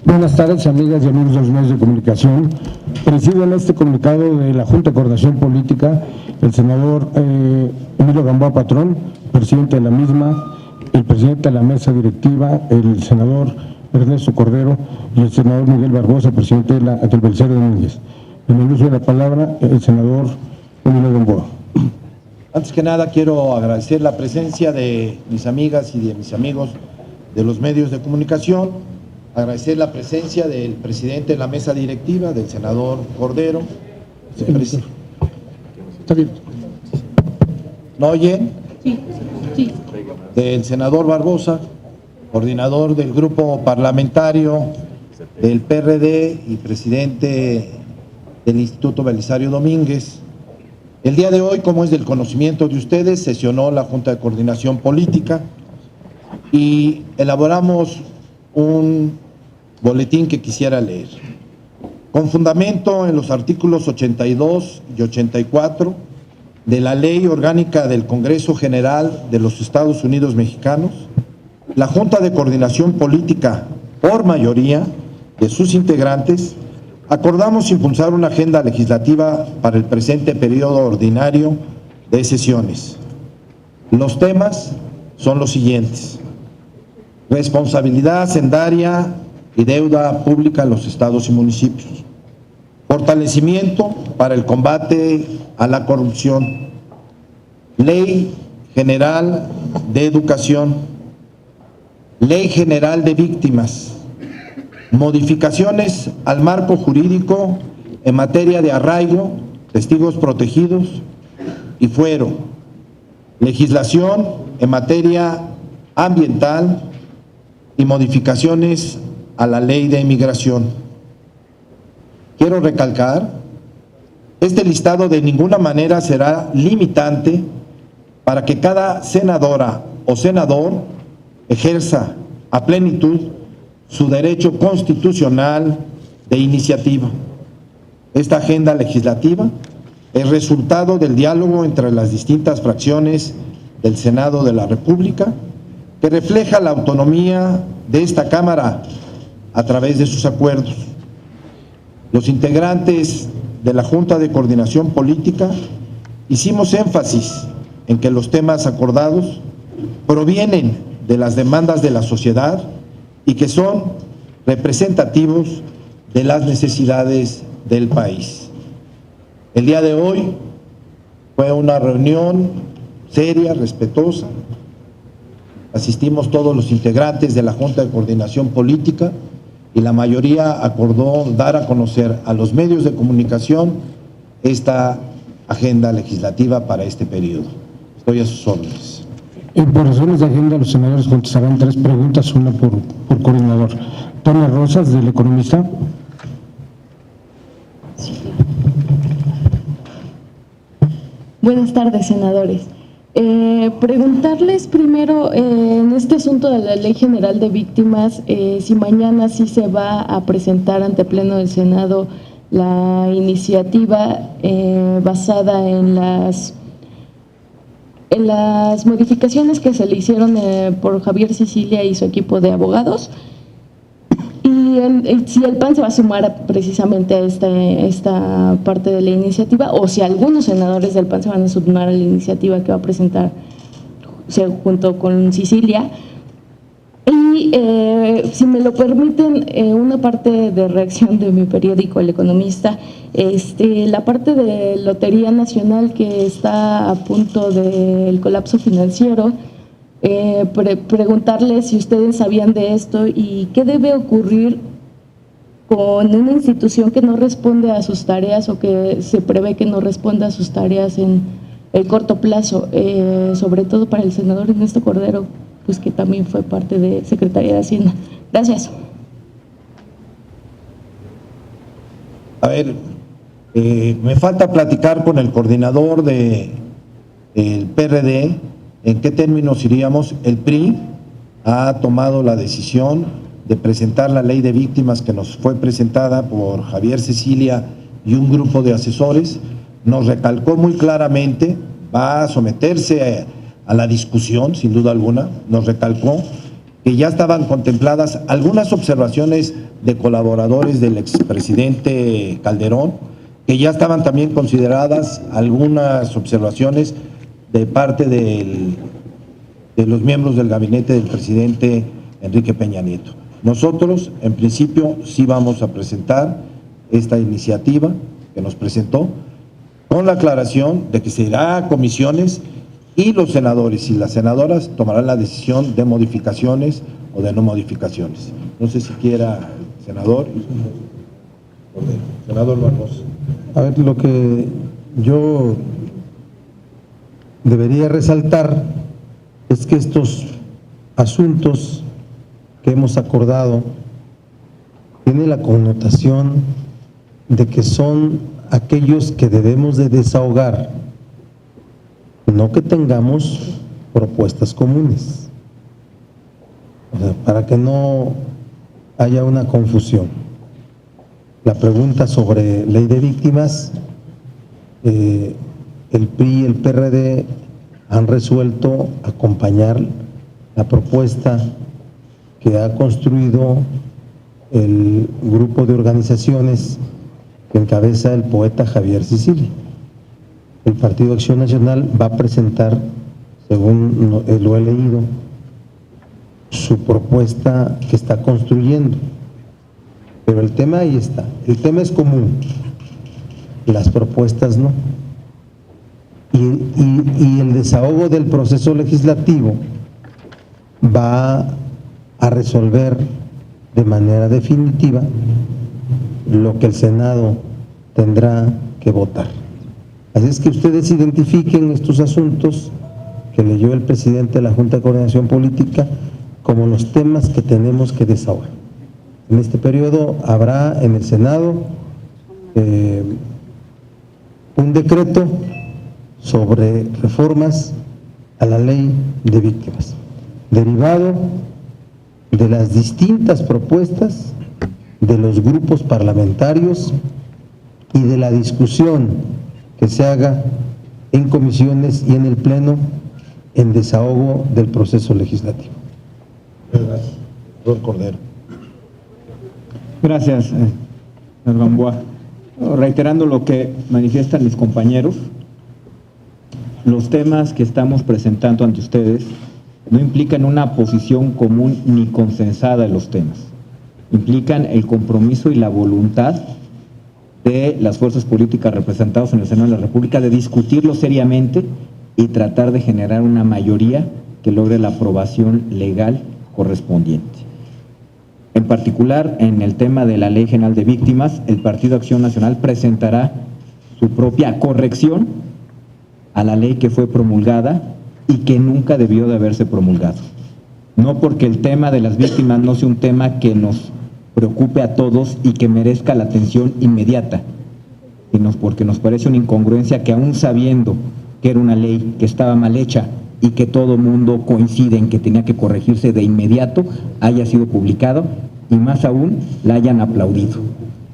Buenas tardes, amigas y amigos de los medios de comunicación. Preside en este comunicado de la Junta de Coordinación Política el senador Emilio Gamboa Patrón, presidente de la misma, el presidente de la mesa directiva, el senador Ernesto Cordero y el senador Miguel Barbosa, presidente del Belisario Domínguez. En el uso de la palabra, el senador Emilio Gamboa. Antes que nada, quiero agradecer la presencia de mis amigas y de mis amigos de los medios de comunicación, agradecer la presencia del presidente de la mesa directiva, del senador Cordero. ¿Está bien? ¿No oyen? Sí, sí. Del senador Barbosa, coordinador del grupo parlamentario del PRD y presidente del Instituto Belisario Domínguez. El día de hoy, como es del conocimiento de ustedes, sesionó la Junta de Coordinación Política y elaboramos un boletín que quisiera leer. Con fundamento en los artículos 82 y 84 de la Ley Orgánica del Congreso General de los Estados Unidos Mexicanos, la Junta de Coordinación Política, por mayoría de sus integrantes, acordamos impulsar una agenda legislativa para el presente periodo ordinario de sesiones. Los temas son los siguientes: responsabilidad hacendaria y deuda pública en los estados y municipios, fortalecimiento para el combate a la corrupción, Ley General de Educación, Ley General de Víctimas, modificaciones al marco jurídico en materia de arraigo, testigos protegidos y fuero, legislación en materia ambiental y modificaciones a la ley de inmigración. Quiero recalcar, este listado de ninguna manera será limitante para que cada senadora o senador ejerza a plenitud su derecho constitucional de iniciativa. Esta agenda legislativa es resultado del diálogo entre las distintas fracciones del Senado de la República, que refleja la autonomía de esta Cámara a través de sus acuerdos. Los integrantes de la Junta de Coordinación Política hicimos énfasis en que los temas acordados provienen de las demandas de la sociedad y que son representativos de las necesidades del país. El día de hoy fue una reunión seria, respetuosa. Asistimos todos los integrantes de la Junta de Coordinación Política y la mayoría acordó dar a conocer a los medios de comunicación esta agenda legislativa para este periodo. Estoy a sus órdenes. Por razones de agenda, los senadores contestarán 3 preguntas, una por coordinador. Tania Rosas, del Economista. Buenas tardes, senadores. Preguntarles primero, en este asunto de la Ley General de Víctimas, si mañana sí se va a presentar ante el Pleno del Senado la iniciativa basada en las modificaciones que se le hicieron por Javier Sicilia y su equipo de abogados, y si el PAN se va a sumar precisamente a esta parte de la iniciativa, o si algunos senadores del PAN se van a sumar a la iniciativa que va a presentar junto con Sicilia. Y si me lo permiten, una parte de reacción de mi periódico El Economista, la parte de Lotería Nacional que está a punto del colapso financiero, preguntarles si ustedes sabían de esto y qué debe ocurrir con una institución que no responde a sus tareas o que se prevé que no responda a sus tareas en el corto plazo, sobre todo para el senador Ernesto Cordero, pues que también fue parte de Secretaría de Hacienda. Gracias. A ver, me falta platicar con el coordinador del PRD en qué términos iríamos. El PRI ha tomado la decisión de presentar la ley de víctimas que nos fue presentada por Javier Sicilia y un grupo de asesores. Nos recalcó muy claramente, va a someterse a la discusión, sin duda alguna, nos recalcó que ya estaban contempladas algunas observaciones de colaboradores del expresidente Calderón, que ya estaban también consideradas algunas observaciones de parte de los miembros del gabinete del presidente Enrique Peña Nieto. Nosotros, en principio, sí vamos a presentar esta iniciativa que nos presentó, con la aclaración de que se irá a comisiones y los senadores y las senadoras tomarán la decisión de modificaciones o de no modificaciones. No sé si quiera el senador. Senador Barbosa. A ver, lo que yo debería resaltar es que estos asuntos que hemos acordado tienen la connotación de que son aquellos que debemos de desahogar, no que tengamos propuestas comunes, o sea, para que no haya una confusión. La pregunta sobre ley de víctimas, el PRI y el PRD han resuelto acompañar la propuesta que ha construido el grupo de organizaciones que encabeza el poeta Javier Sicilia. El Partido Acción Nacional va a presentar, según lo he leído, su propuesta que está construyendo. Pero el tema ahí está, el tema es común, las propuestas no. Y el desahogo del proceso legislativo va a resolver de manera definitiva lo que el Senado tendrá que votar. Así es que ustedes identifiquen estos asuntos que leyó el presidente de la Junta de Coordinación Política como los temas que tenemos que desahogar. En este periodo habrá en el Senado un decreto sobre reformas a la ley de víctimas, derivado de las distintas propuestas de los grupos parlamentarios y de la discusión que se haga en comisiones y en el Pleno en desahogo del proceso legislativo. Gracias. Don Cordero. Gracias, señor Gamboa. Reiterando lo que manifiestan mis compañeros, los temas que estamos presentando ante ustedes no implican una posición común ni consensada de los temas. Implican el compromiso y la voluntad de las fuerzas políticas representadas en el Senado de la República de discutirlo seriamente y tratar de generar una mayoría que logre la aprobación legal correspondiente. En particular, en el tema de la Ley General de Víctimas, el Partido Acción Nacional presentará su propia corrección a la ley que fue promulgada y que nunca debió de haberse promulgado. No porque el tema de las víctimas no sea un tema que nos preocupe a todos y que merezca la atención inmediata, sino porque nos parece una incongruencia que, aún sabiendo que era una ley que estaba mal hecha y que todo el mundo coincide en que tenía que corregirse de inmediato, haya sido publicado y más aún la hayan aplaudido.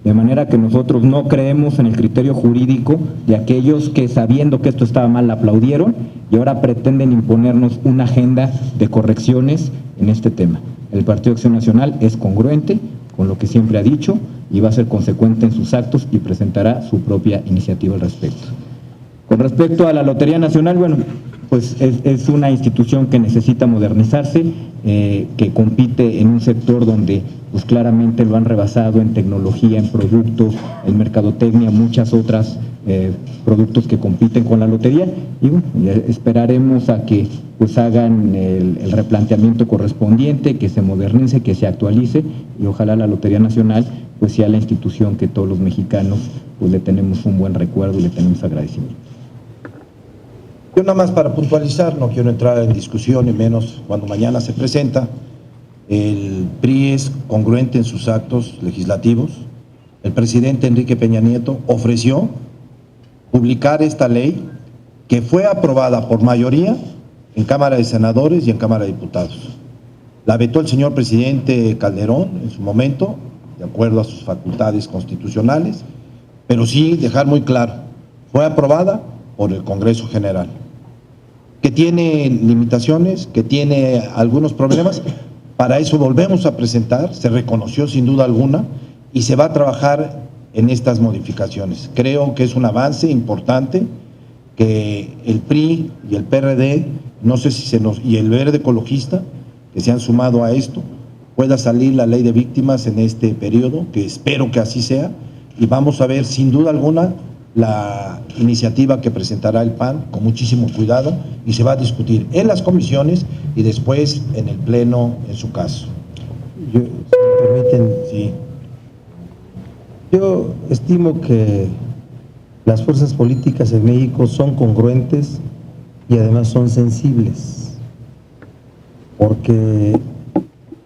De manera que nosotros no creemos en el criterio jurídico de aquellos que, sabiendo que esto estaba mal, la aplaudieron y ahora pretenden imponernos una agenda de correcciones en este tema. El Partido Acción Nacional es congruente con lo que siempre ha dicho y va a ser consecuente en sus actos y presentará su propia iniciativa al respecto. Con respecto a la Lotería Nacional, bueno, pues es una institución que necesita modernizarse, que compite en un sector donde pues claramente lo han rebasado en tecnología, en productos, en mercadotecnia, muchas otras productos que compiten con la lotería, y bueno, esperaremos a que pues hagan el replanteamiento correspondiente, que se modernice, que se actualice, y ojalá la Lotería Nacional pues sea la institución que todos los mexicanos pues le tenemos un buen recuerdo y le tenemos agradecimiento. Yo nada más para puntualizar, no quiero entrar en discusión y menos cuando mañana se presenta. El PRI es congruente en sus actos legislativos. El presidente Enrique Peña Nieto ofreció publicar esta ley que fue aprobada por mayoría en Cámara de Senadores y en Cámara de Diputados. La vetó el señor presidente Calderón en su momento, de acuerdo a sus facultades constitucionales, pero sí dejar muy claro, fue aprobada por el Congreso General, que tiene limitaciones, que tiene algunos problemas. Para eso volvemos a presentar, se reconoció sin duda alguna y se va a trabajar en estas modificaciones. Creo que es un avance importante que el PRI y el PRD, no sé si y el Verde Ecologista, que se han sumado a esto, pueda salir la ley de víctimas en este periodo, que espero que así sea, y vamos a ver sin duda alguna la iniciativa que presentará el PAN con muchísimo cuidado y se va a discutir en las comisiones y después en el Pleno en su caso. Si me permiten, Sí. yo estimo que las fuerzas políticas en México son congruentes y además son sensibles, porque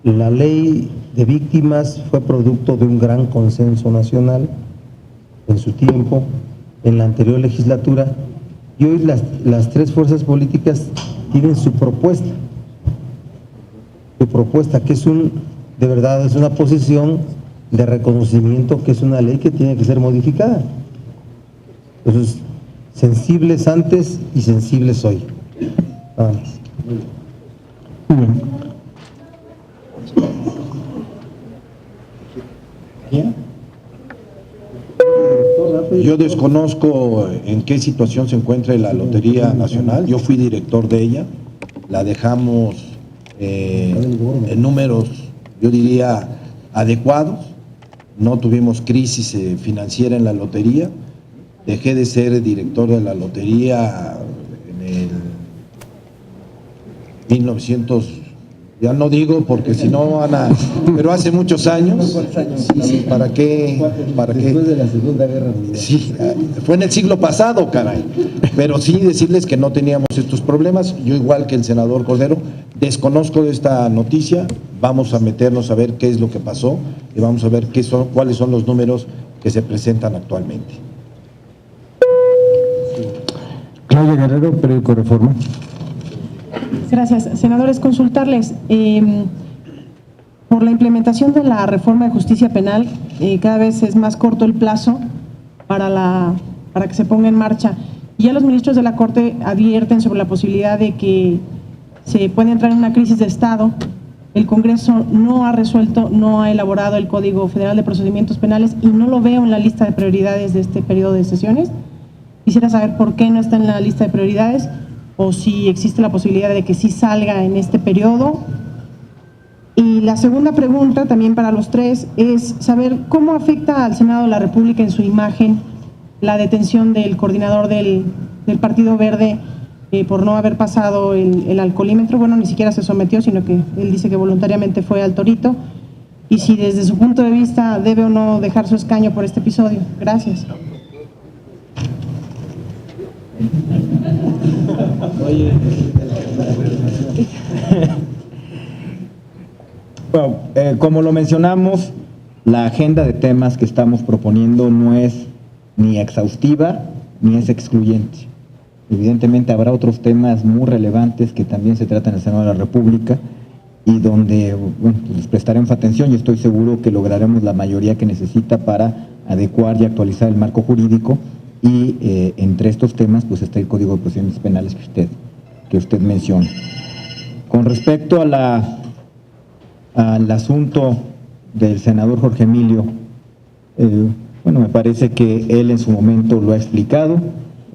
la ley de víctimas fue producto de un gran consenso nacional en su tiempo, en la anterior legislatura, y hoy las tres fuerzas políticas tienen su propuesta que es de verdad es una posición de reconocimiento que es una ley que tiene que ser modificada. Entonces, sensibles antes y sensibles hoy. Nada más. Muy bien. Yo desconozco en qué situación se encuentra la Lotería Nacional. Yo fui director de ella, la dejamos en números, yo diría, adecuados. No tuvimos crisis financiera en la lotería. Dejé de ser director de la lotería en el 1900, ya no digo porque si no van a, pero hace muchos años. Sí, ¿para qué? Después de la Segunda Guerra Mundial. Sí, fue en el siglo pasado, caray. Pero sí decirles que no teníamos estos problemas. Yo, igual que el senador Cordero, desconozco de esta noticia. Vamos a meternos a ver qué es lo que pasó y vamos a ver cuáles son los números que se presentan actualmente. Claudia Guerrero, Periódico Reforma. Gracias. Senadores, consultarles, por la implementación de la reforma de justicia penal, cada vez es más corto el plazo para que se ponga en marcha. Y ya los ministros de la Corte advierten sobre la posibilidad de que se puede entrar en una crisis de Estado. El Congreso no ha resuelto, no ha elaborado el Código Federal de Procedimientos Penales y no lo veo en la lista de prioridades de este periodo de sesiones. Quisiera saber por qué no está en la lista de prioridades o si existe la posibilidad de que sí salga en este periodo. Y la segunda pregunta, también para los tres, es saber cómo afecta al Senado de la República en su imagen la detención del coordinador del Partido Verde por no haber pasado el alcoholímetro. Bueno, ni siquiera se sometió, sino que él dice que voluntariamente fue al torito. Y si desde su punto de vista debe o no dejar su escaño por este episodio. Gracias. Bueno, como lo mencionamos, la agenda de temas que estamos proponiendo no es ni exhaustiva ni es excluyente. Evidentemente habrá otros temas muy relevantes que también se tratan en el Senado de la República y donde bueno, les prestaremos atención y estoy seguro que lograremos la mayoría que necesita para adecuar y actualizar el marco jurídico y entre estos temas pues está el Código de Procedimientos Penales que usted menciona. Con respecto al asunto del senador Jorge Emilio, bueno, me parece que él en su momento lo ha explicado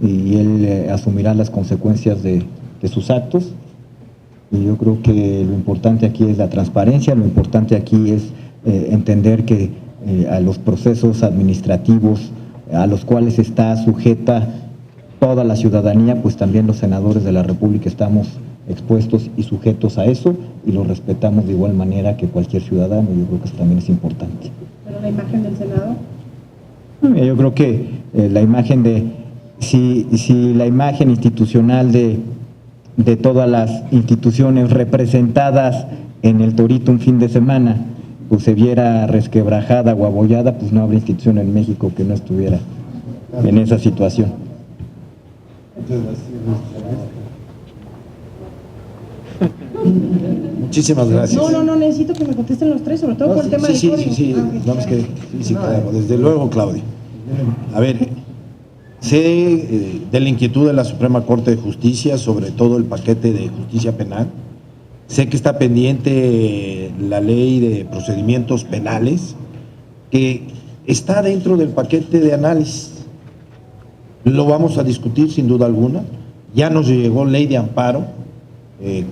y él asumirá las consecuencias de sus actos. Y yo creo que lo importante aquí es la transparencia, lo importante aquí es entender que a los procesos administrativos a los cuales está sujeta toda la ciudadanía, pues también los senadores de la República estamos expuestos y sujetos a eso y lo respetamos de igual manera que cualquier ciudadano. Yo creo que eso también es importante. ¿Pero la imagen del Senado? Yo creo que la imagen si la imagen institucional de todas las instituciones representadas en el torito un fin de semana pues se viera resquebrajada o abollada, pues no habría institución en México que no estuviera en esa situación. Muchísimas gracias. No, necesito que me contesten los tres, sobre todo por el tema del código. Sí, vamos que sí, claro, desde luego, Claudia. A ver, sé de la inquietud de la Suprema Corte de Justicia sobre todo el paquete de justicia penal. Sé que está pendiente la ley de procedimientos penales, que está dentro del paquete de análisis. Lo vamos a discutir sin duda alguna. Ya nos llegó ley de amparo,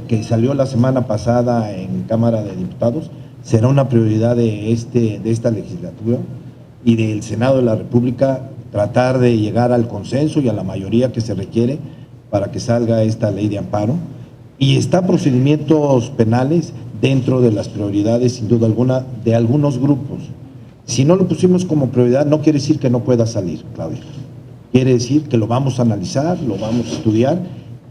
que salió la semana pasada en Cámara de Diputados. Será una prioridad de esta legislatura y del Senado de la República tratar de llegar al consenso y a la mayoría que se requiere para que salga esta ley de amparo. Y está procedimientos penales dentro de las prioridades, sin duda alguna, de algunos grupos. Si no lo pusimos como prioridad, no quiere decir que no pueda salir, Claudia. Quiere decir que lo vamos a analizar, lo vamos a estudiar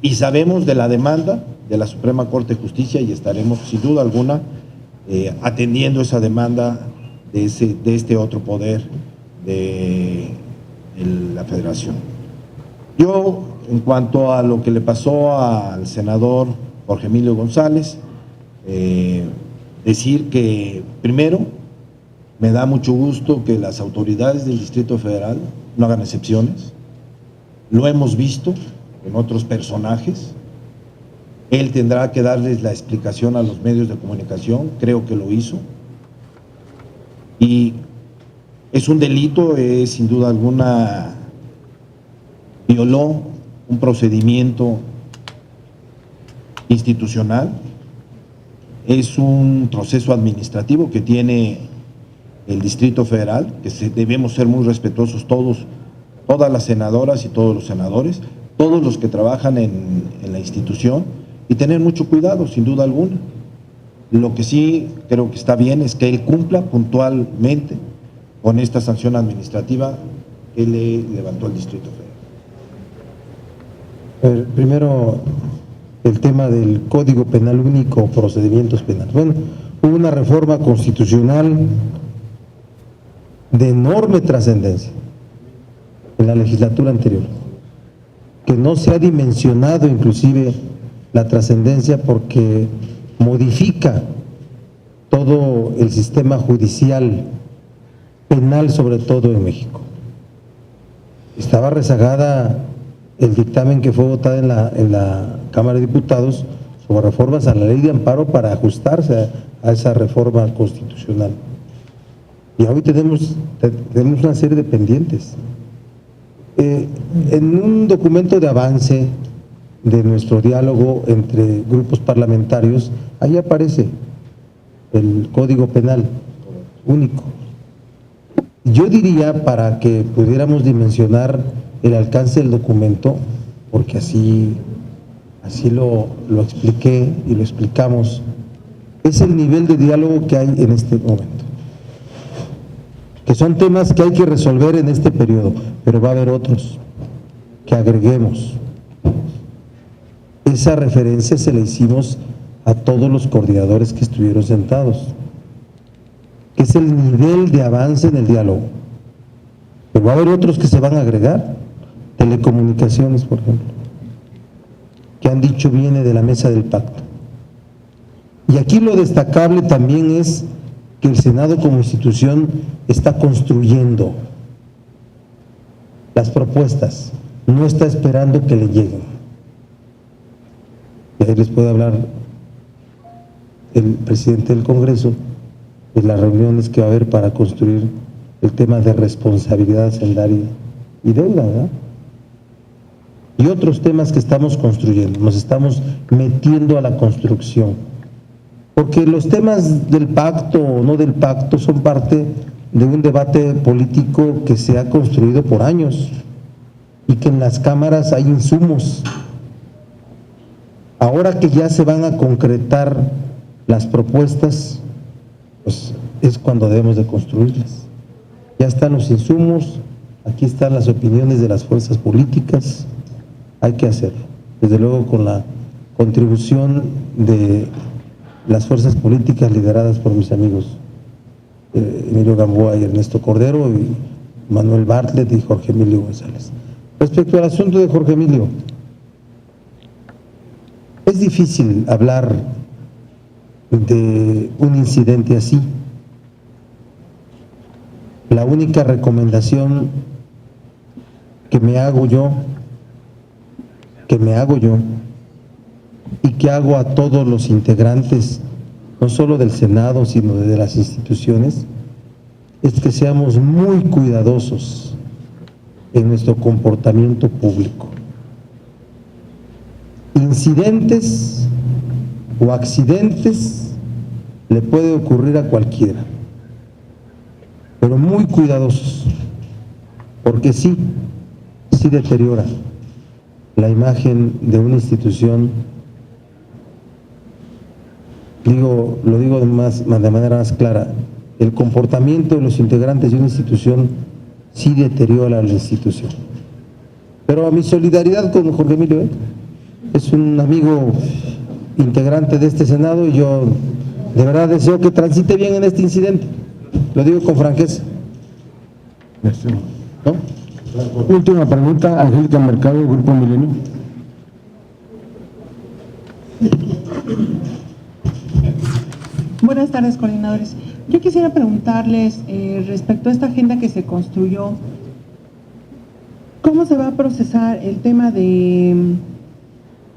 y sabemos de la demanda de la Suprema Corte de Justicia y estaremos, sin duda alguna, atendiendo esa demanda de este otro poder de la Federación. Yo, en cuanto a lo que le pasó al senador Jorge Emilio González, decir que, primero, me da mucho gusto que las autoridades del Distrito Federal no hagan excepciones. Lo hemos visto en otros personajes. Él tendrá que darles la explicación a los medios de comunicación, creo que lo hizo. Y es un delito, es sin duda alguna, violó un procedimiento institucional, es un proceso administrativo que tiene el Distrito Federal, que debemos ser muy respetuosos todos, todas las senadoras y todos los senadores, todos los que trabajan en la institución, y tener mucho cuidado, sin duda alguna. Lo que sí creo que está bien es que él cumpla puntualmente con esta sanción administrativa que le levantó el Distrito Federal. Primero, el tema del Código Penal Único, procedimientos penales. Bueno, hubo una reforma constitucional de enorme trascendencia en la legislatura anterior, que no se ha dimensionado inclusive la trascendencia porque modifica todo el sistema judicial penal, sobre todo en México. Estaba rezagada el dictamen que fue votado en la Cámara de Diputados sobre reformas a la ley de amparo para ajustarse a esa reforma constitucional. Y hoy tenemos una serie de pendientes. En un documento de avance de nuestro diálogo entre grupos parlamentarios, ahí aparece el Código Penal Único. Yo diría, para que pudiéramos dimensionar el alcance del documento, porque así lo expliqué y lo explicamos, es el nivel de diálogo que hay en este momento, que son temas que hay que resolver en este periodo, pero va a haber otros que agreguemos. Esa referencia se la hicimos a todos los coordinadores que estuvieron sentados, que es el nivel de avance en el diálogo. Pero va a haber otros que se van a agregar, telecomunicaciones, por ejemplo, que han dicho viene de la mesa del pacto. Y aquí lo destacable también es que el Senado como institución está construyendo las propuestas, no está esperando que le lleguen. Y ahí les puede hablar el presidente del Congreso de las reuniones que va a haber para construir el tema de responsabilidad hacendaria y deuda, ¿verdad? Y otros temas que estamos construyendo, nos estamos metiendo a la construcción. Porque los temas del pacto o no del pacto son parte de un debate político que se ha construido por años y que en las cámaras hay insumos. Ahora que ya se van a concretar las propuestas, pues es cuando debemos de construirlas. Ya están los insumos, aquí están las opiniones de las fuerzas políticas, hay que hacerlo. Desde luego con la contribución de las fuerzas políticas lideradas por mis amigos Emilio Gamboa y Ernesto Cordero, y Manuel Bartlett y Jorge Emilio González. Respecto al asunto de Jorge Emilio, es difícil hablar de un incidente así. La única recomendación que me hago yo y que hago a todos los integrantes, no solo del Senado, sino de las instituciones, es que seamos muy cuidadosos en nuestro comportamiento público. Incidentes o accidentes le puede ocurrir a cualquiera, pero muy cuidadosos, porque sí deteriora la imagen de una institución. Lo digo de manera más clara, el comportamiento de los integrantes de una institución sí deteriora la institución. Pero a mi solidaridad con Jorge Emilio, es un amigo integrante de este Senado y yo de verdad deseo que transite bien en este incidente. Lo digo con franqueza. ¿No? Última pregunta, Angélica Mercado, Grupo Milenio. Buenas tardes, coordinadores. Yo quisiera preguntarles respecto a esta agenda que se construyó, ¿cómo se va a procesar el tema de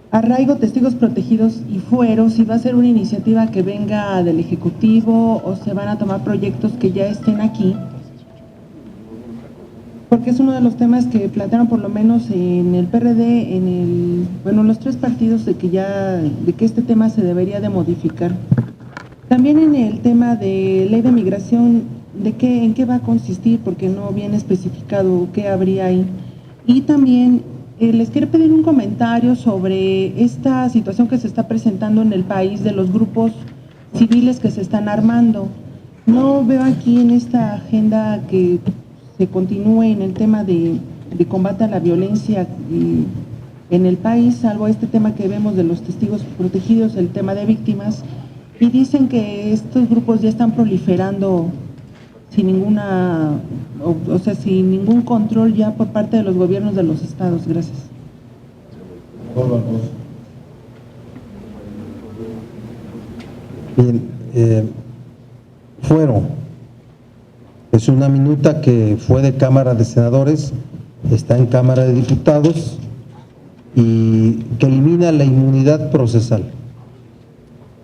arraigo, testigos protegidos y fueros? ¿Si va a ser una iniciativa que venga del Ejecutivo o se van a tomar proyectos que ya estén aquí? Porque es uno de los temas que plantearon por lo menos en el PRD, en los tres partidos, de que este tema se debería de modificar. También en el tema de ley de migración, ¿en qué va a consistir? Porque no viene especificado qué habría ahí. Y también les quiero pedir un comentario sobre esta situación que se está presentando en el país de los grupos civiles que se están armando. No veo aquí en esta agenda que se continúe en el tema de combate a la violencia en el país, salvo este tema que vemos de los testigos protegidos, el tema de víctimas. Y dicen que estos grupos ya están proliferando sin sin ningún control ya por parte de los gobiernos de los estados. Gracias. Bien, fuero. Es una minuta que fue de Cámara de Senadores, está en Cámara de Diputados y que elimina la inmunidad procesal.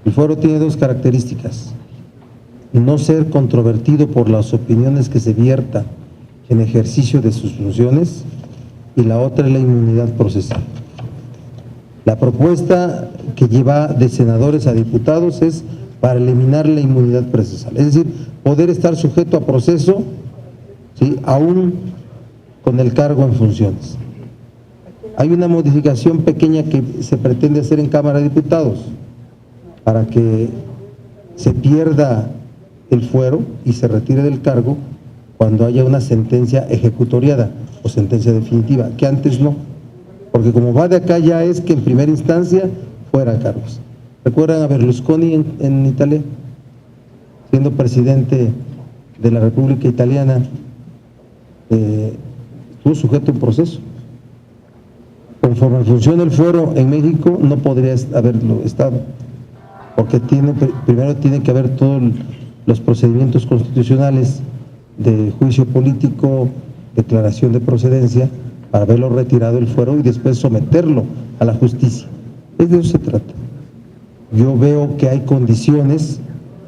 El fuero tiene dos características: no ser controvertido por las opiniones que se vierta en ejercicio de sus funciones, y la otra es la inmunidad procesal. La propuesta que lleva de senadores a diputados es para eliminar la inmunidad procesal, es decir, poder estar sujeto a proceso, ¿sí?, aún con el cargo en funciones. Hay una modificación pequeña que se pretende hacer en Cámara de Diputados para que se pierda el fuero y se retire del cargo cuando haya una sentencia ejecutoriada o sentencia definitiva, que antes no, porque como va de acá ya es que en primera instancia fuera cargos. ¿Recuerdan a Berlusconi en Italia? Siendo presidente de la República Italiana, estuvo sujeto a un proceso. Conforme funciona el fuero en México, no podría haberlo estado, porque primero tiene que haber todos los procedimientos constitucionales de juicio político, declaración de procedencia, para haberlo retirado el fuero y después someterlo a la justicia. Es de eso se trata. Yo veo que hay condiciones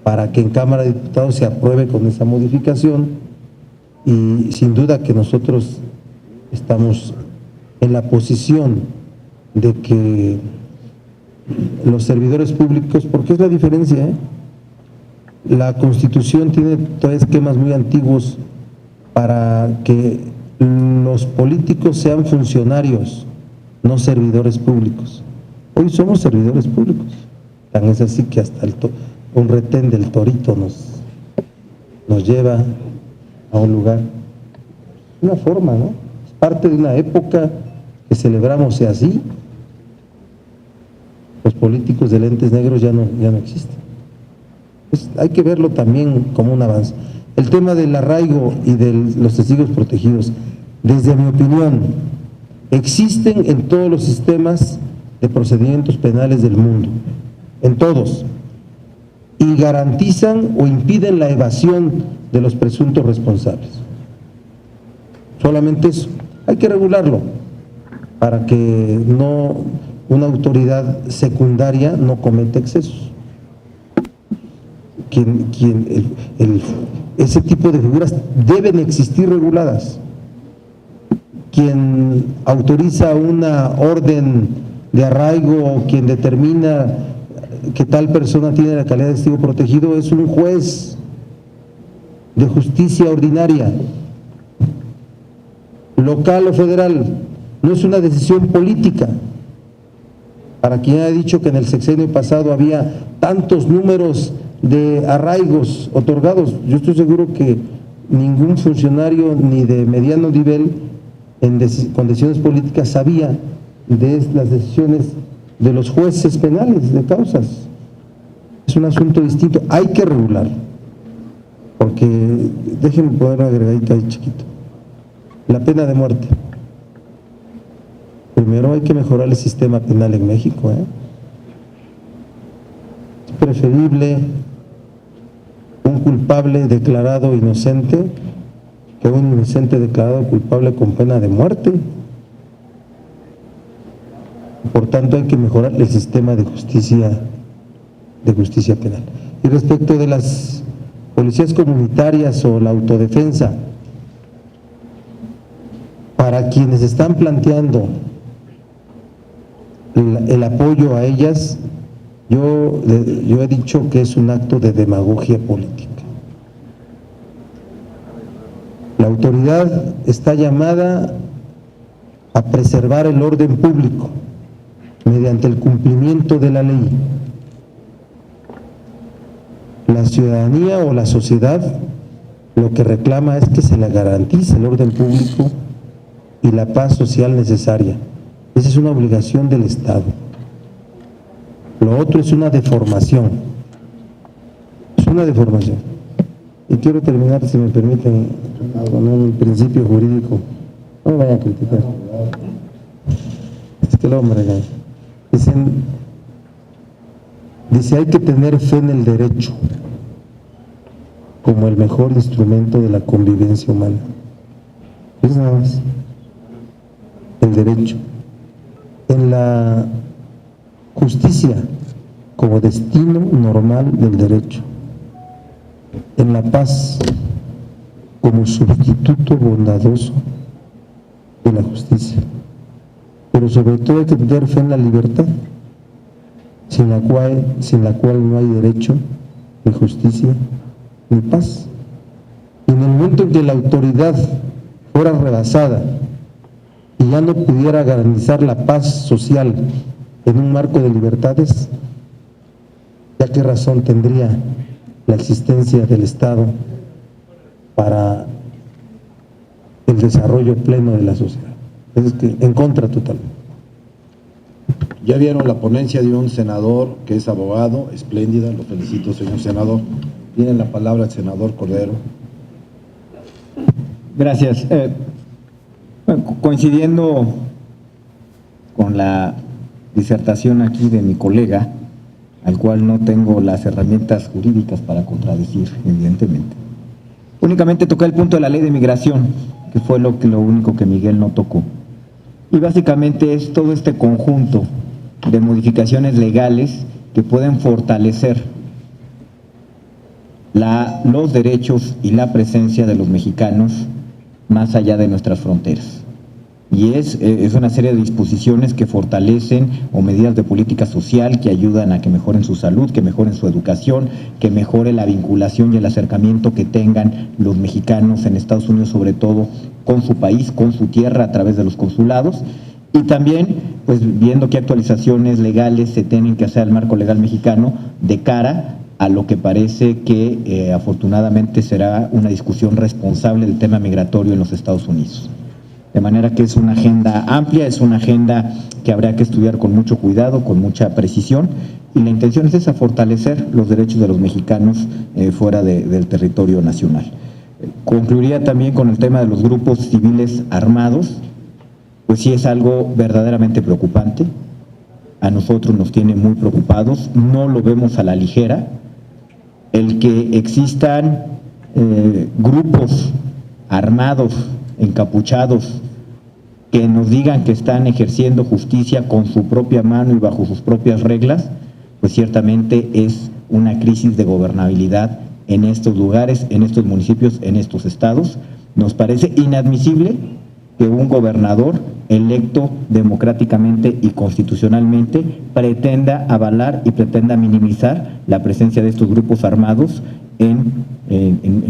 para que en Cámara de Diputados se apruebe con esa modificación, y sin duda que nosotros estamos en la posición de que los servidores públicos, porque es la diferencia, la Constitución tiene todavía esquemas muy antiguos para que los políticos sean funcionarios, no servidores públicos. Hoy somos servidores públicos, tan es así que hasta un retén del Torito nos lleva a un lugar. Una forma, ¿no? Es parte de una época que celebramos así. Los políticos de lentes negros ya no existen. Pues hay que verlo también como un avance. El tema del arraigo y de los testigos protegidos, desde mi opinión, existen en todos los sistemas de procedimientos penales del mundo, en todos, y garantizan o impiden la evasión de los presuntos responsables. Solamente eso, hay que regularlo para que no una autoridad secundaria no comete excesos. Ese tipo de figuras deben existir reguladas. Quien autoriza una orden de arraigo o quien determina que tal persona tiene la calidad de testigo protegido es un juez de justicia ordinaria, local o federal, no es una decisión política. Para quien ha dicho que en el sexenio pasado había tantos números de arraigos otorgados, yo estoy seguro que ningún funcionario ni de mediano nivel con decisiones políticas sabía de las decisiones de los jueces penales de causas. Es un asunto distinto, hay que regular, porque déjenme poner una agregadita ahí chiquito. La pena de muerte. Primero hay que mejorar el sistema penal en México. Es preferible un culpable declarado inocente que un inocente declarado culpable con pena de muerte. Por tanto, hay que mejorar el sistema de justicia penal. Y respecto de las policías comunitarias o la autodefensa, para quienes están planteando el apoyo a ellas, yo he dicho que es un acto de demagogia política. La autoridad está llamada a preservar el orden público mediante el cumplimiento de la ley. La ciudadanía o la sociedad lo que reclama es que se le garantice el orden público y la paz social necesaria. Esa es una obligación del Estado. Lo otro es una deformación. Es una deformación. Y quiero terminar, si me permiten, con un principio jurídico. No me vayan a criticar. Es que el hombre, dice, hay que tener fe en el derecho como el mejor instrumento de la convivencia humana. Es nada más. El derecho. En la justicia como destino normal del derecho. En la paz como sustituto bondadoso de la justicia. Pero sobre todo hay que tener fe en la libertad, sin la cual no hay derecho, ni justicia, ni paz. Y en el momento en que la autoridad fuera rebasada y ya no pudiera garantizar la paz social en un marco de libertades, ¿ya qué razón tendría la existencia del Estado para el desarrollo pleno de la sociedad? Es que en contra total. Ya vieron la ponencia de un senador que es abogado, espléndida, lo felicito, señor senador. Tiene la palabra el senador Cordero. Gracias. Coincidiendo con la disertación aquí de mi colega, al cual no tengo las herramientas jurídicas para contradecir, evidentemente. Únicamente toqué el punto de la ley de migración, que fue lo único que Miguel no tocó. Y básicamente es todo este conjunto de modificaciones legales que pueden fortalecer los derechos y la presencia de los mexicanos más allá de nuestras fronteras. Y es una serie de disposiciones que fortalecen o medidas de política social que ayudan a que mejoren su salud, que mejoren su educación, que mejore la vinculación y el acercamiento que tengan los mexicanos en Estados Unidos, sobre todo con su país, con su tierra, a través de los consulados. Y también, pues, viendo qué actualizaciones legales se tienen que hacer al marco legal mexicano de cara a lo que parece que afortunadamente será una discusión responsable del tema migratorio en los Estados Unidos. De manera que es una agenda amplia, es una agenda que habrá que estudiar con mucho cuidado, con mucha precisión, y la intención es esa, fortalecer los derechos de los mexicanos fuera del territorio nacional. Concluiría también con el tema de los grupos civiles armados, pues sí es algo verdaderamente preocupante. A nosotros nos tiene muy preocupados, no lo vemos a la ligera. El que existan grupos armados, encapuchados, que nos digan que están ejerciendo justicia con su propia mano y bajo sus propias reglas, pues ciertamente es una crisis de gobernabilidad en estos lugares, en estos municipios, en estos estados. Nos parece inadmisible que un gobernador electo democráticamente y constitucionalmente pretenda avalar y pretenda minimizar la presencia de estos grupos armados en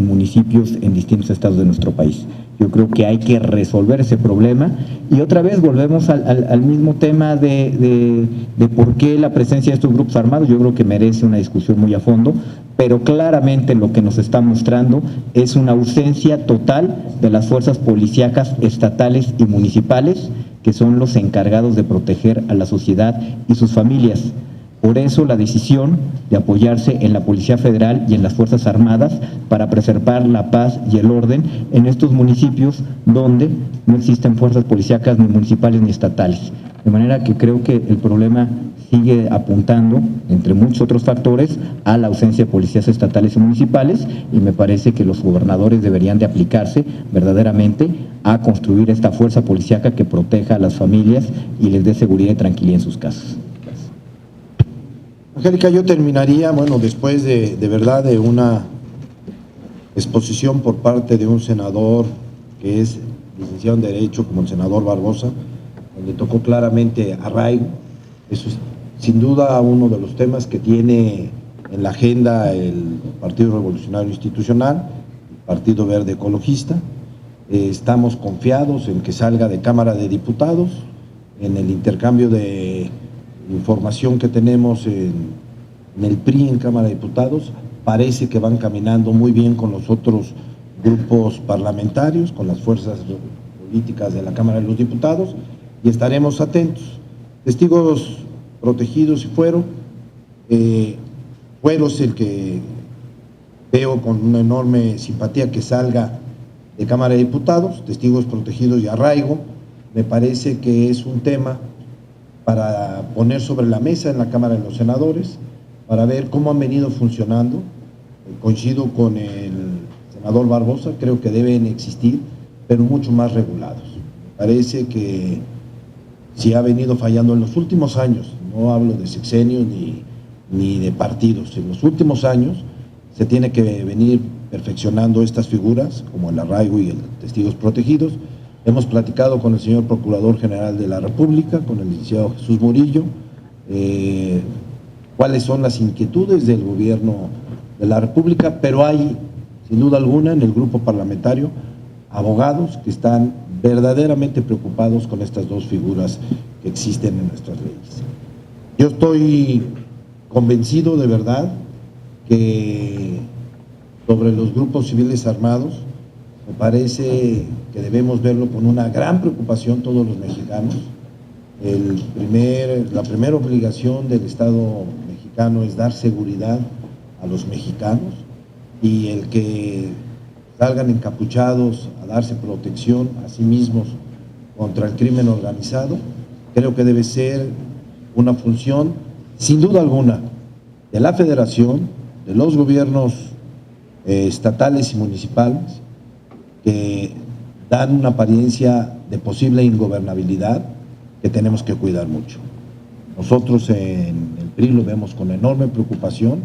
municipios en distintos estados de nuestro país. Yo creo que hay que resolver ese problema y otra vez volvemos al mismo tema de por qué la presencia de estos grupos armados. Yo creo que merece una discusión muy a fondo, pero claramente lo que nos está mostrando es una ausencia total de las fuerzas policíacas estatales y municipales, que son los encargados de proteger a la sociedad y sus familias. Por eso la decisión de apoyarse en la Policía Federal y en las Fuerzas Armadas para preservar la paz y el orden en estos municipios donde no existen fuerzas policíacas ni municipales ni estatales. De manera que creo que el problema sigue apuntando, entre muchos otros factores, a la ausencia de policías estatales y municipales, y me parece que los gobernadores deberían de aplicarse verdaderamente a construir esta fuerza policíaca que proteja a las familias y les dé seguridad y tranquilidad en sus casas. Angélica, yo terminaría, bueno, después de verdad de una exposición por parte de un senador que es licenciado en Derecho, como el senador Barbosa, donde tocó claramente arraigo. Eso es sin duda uno de los temas que tiene en la agenda el Partido Revolucionario Institucional, el Partido Verde Ecologista. Estamos confiados en que salga de Cámara de Diputados, en el intercambio de información que tenemos en el PRI en Cámara de Diputados. Parece que van caminando muy bien con los otros grupos parlamentarios, con las fuerzas políticas de la Cámara de los Diputados, y estaremos atentos. Testigos protegidos y Fuero es el que veo con una enorme simpatía que salga de Cámara de Diputados. Testigos protegidos y arraigo me parece que es un tema para poner sobre la mesa en la Cámara de los Senadores, para ver cómo han venido funcionando. Coincido con el senador Barbosa, creo que deben existir, pero mucho más regulados. Me parece que si ha venido fallando en los últimos años, no hablo de sexenios ni de partidos, en los últimos años se tiene que venir perfeccionando estas figuras, como el arraigo y el testigos protegidos. Hemos platicado con el señor Procurador General de la República, con el licenciado Jesús Murillo, cuáles son las inquietudes del gobierno de la República, pero hay, sin duda alguna, en el grupo parlamentario, abogados que están verdaderamente preocupados con estas dos figuras que existen en nuestras leyes. Yo estoy convencido de verdad que sobre los grupos civiles armados, me parece que debemos verlo con una gran preocupación todos los mexicanos. La primera obligación del Estado mexicano es dar seguridad a los mexicanos, y el que salgan encapuchados a darse protección a sí mismos contra el crimen organizado, creo que debe ser una función, sin duda alguna, de la Federación, de los gobiernos estatales y municipales, que dan una apariencia de posible ingobernabilidad que tenemos que cuidar mucho. Nosotros en el PRI lo vemos con enorme preocupación.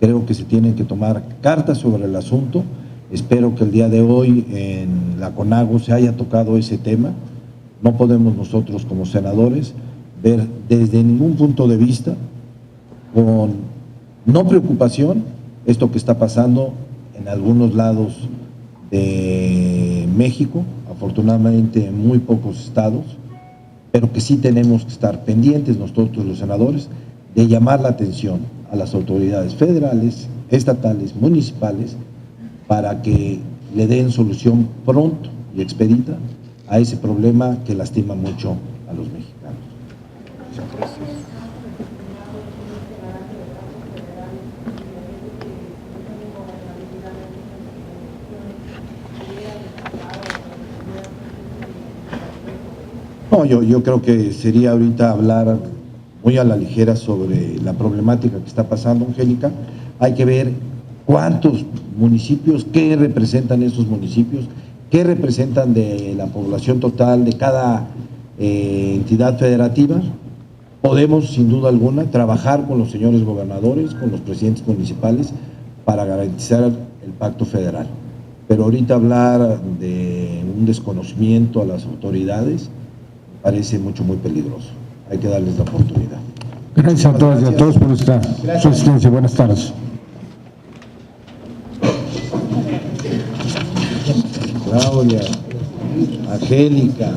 Creo que se tienen que tomar cartas sobre el asunto. Espero que el día de hoy en la CONAGO se haya tocado ese tema. No podemos nosotros como senadores ver desde ningún punto de vista con no preocupación esto que está pasando en algunos lados de México, afortunadamente en muy pocos estados, pero que sí tenemos que estar pendientes nosotros los senadores de llamar la atención a las autoridades federales, estatales, municipales, para que le den solución pronto y expedita a ese problema que lastima mucho a los mexicanos. No, yo creo que sería ahorita hablar muy a la ligera sobre la problemática que está pasando, Angélica. Hay que ver cuántos municipios, qué representan esos municipios, qué representan de la población total de cada entidad federativa. Podemos, sin duda alguna, trabajar con los señores gobernadores, con los presidentes municipales, para garantizar el pacto federal. Pero ahorita hablar de un desconocimiento a las autoridades parece muy peligroso. Hay que darles la oportunidad. Gracias a todas y a todos por esta su asistencia. Buenas tardes. Claudia, Angélica.